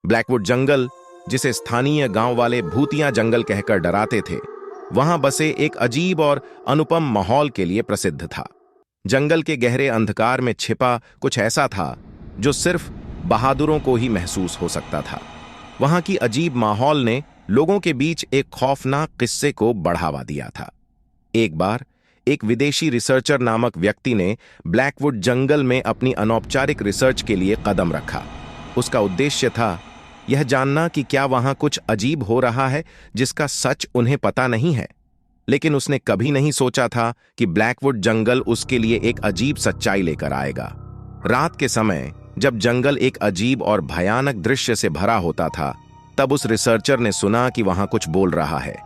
Blackwood जंगल, जिसे स्थानीय गांव वाले भूतिया जंगल कहकर डराते थे, वहां बसे एक अजीब और अनुपम माहौल के लिए प्रसिद्ध था। जंगल के गहरे अंधकार में छिपा कुछ ऐसा था जो सिर्फ बहादुरों को ही महसूस हो सकता था। वहां की अजीब माहौल ने लोगों के बीच एक खौफनाक किस्से को बढ़ावा दिया था। एक बार एक विदेशी रिसर्चर नामक व्यक्ति ने ब्लैकवुड जंगल में अपनी अनौपचारिक रिसर्च के लिए कदम रखा। उसका उद्देश्य था यह जानना कि क्या वहां कुछ अजीब हो रहा है जिसका सच उन्हें पता नहीं है। लेकिन उसने कभी नहीं सोचा था कि ब्लैकवुड जंगल उसके लिए एक अजीब सच्चाई लेकर आएगा। रात के समय जब जंगल एक अजीब और भयानक दृश्य से भरा होता था, तब उस रिसर्चर ने सुना कि वहां कुछ बोल रहा है।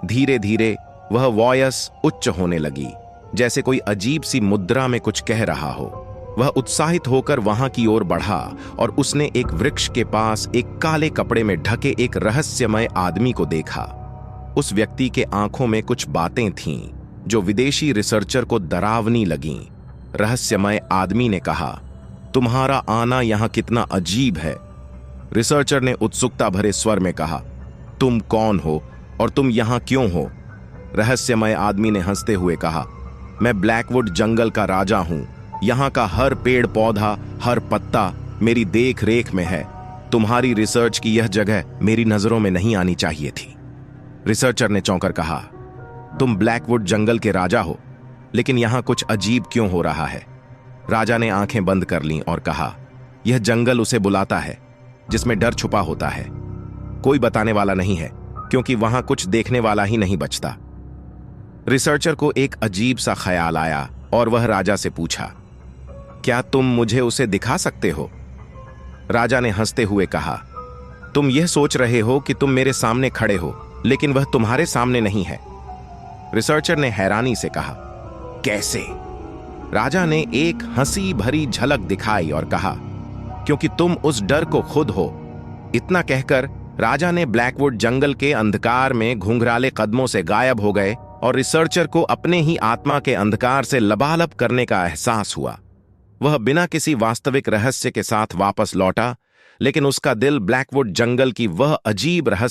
धीरे धीरे वह वॉयस उच्च होने लगी, जैसे कोई अजीब सी मुद्रा में कुछ कह रहा हो। वह उत्साहित होकर वहां की ओर बढ़ा और उसने एक वृक्ष के पास एक काले कपड़े में ढके एक रहस्यमय आदमी को देखा। उस व्यक्ति के आंखों में कुछ बातें थीं जो विदेशी रिसर्चर को डरावनी लगीं। रहस्यमय आदमी ने कहा, तुम्हारा आना यहां कितना अजीब है। रिसर्चर ने उत्सुकता भरे स्वर में कहा, तुम कौन हो और तुम यहां क्यों हो? रहस्यमय आदमी ने हंसते हुए कहा, मैं ब्लैकवुड जंगल का राजा हूं। यहां का हर पेड़ पौधा, हर पत्ता मेरी देख रेख में है। तुम्हारी रिसर्च की यह जगह मेरी नजरों में नहीं आनी चाहिए थी। रिसर्चर ने चौंकर कहा, तुम ब्लैकवुड जंगल के राजा हो, लेकिन यहां कुछ अजीब क्यों हो रहा है? राजा ने आंखें बंद कर लीं और कहा, यह जंगल उसे बुलाता है जिसमें डर छुपा होता है। कोई बताने वाला नहीं है, क्योंकि वहां कुछ देखने वाला ही नहीं बचता। रिसर्चर को एक अजीब सा ख्याल आया और वह राजा से पूछा, क्या तुम मुझे उसे दिखा सकते हो? राजा ने हंसते हुए कहा, तुम यह सोच रहे हो कि तुम मेरे सामने खड़े हो, लेकिन वह तुम्हारे सामने नहीं है। रिसर्चर ने हैरानी से कहा, कैसे? राजा ने एक हंसी भरी झलक दिखाई और कहा, क्योंकि तुम उस डर को खुद हो। इतना कहकर राजा ने ब्लैकवुड जंगल के अंधकार में घुंघराले कदमों से गायब हो गए और रिसर्चर को अपने ही आत्मा के अंधकार से लबालब करने का एहसास हुआ। वह बिना किसी वास्तविक रहस्य के साथ वापस लौटा, लेकिन उसका दिल ब्लैकवुड जंगल की वह अजीब रहस्य